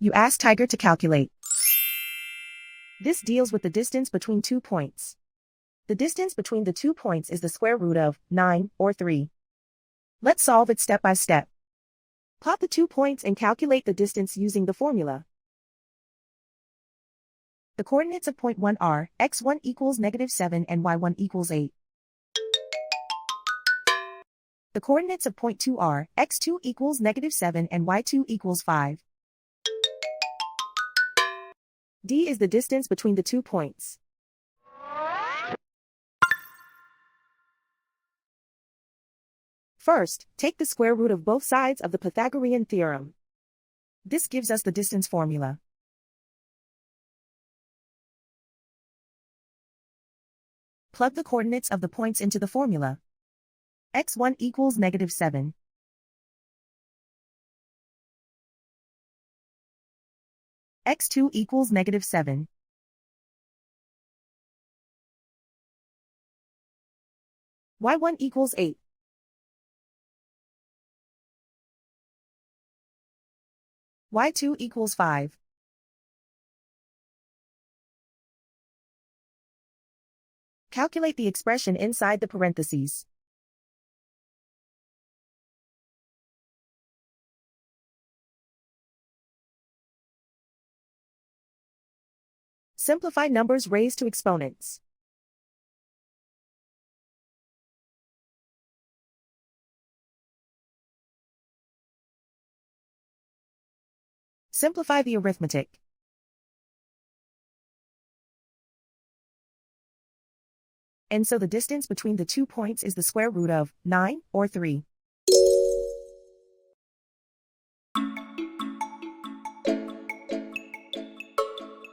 You ask Tiger to calculate. This deals with the distance between 2 points. The distance between the 2 points is the square root of 9, or 3. Let's solve it step by step. Plot the 2 points and calculate the distance using the formula. The coordinates of point 1 are x1 equals -7 and y1 equals 8. The coordinates of point 2 are x2 equals -7 and y2 equals 5. D is the distance between the 2 points. First, take the square root of both sides of the Pythagorean theorem. This gives us the distance formula. Plug the coordinates of the points into the formula. x1 equals -7. x2 equals -7. y1 equals 8. y2 equals 5. Calculate the expression inside the parentheses. Simplify numbers raised to exponents. Simplify the arithmetic. And so the distance between the 2 points is the square root of 9, or 3.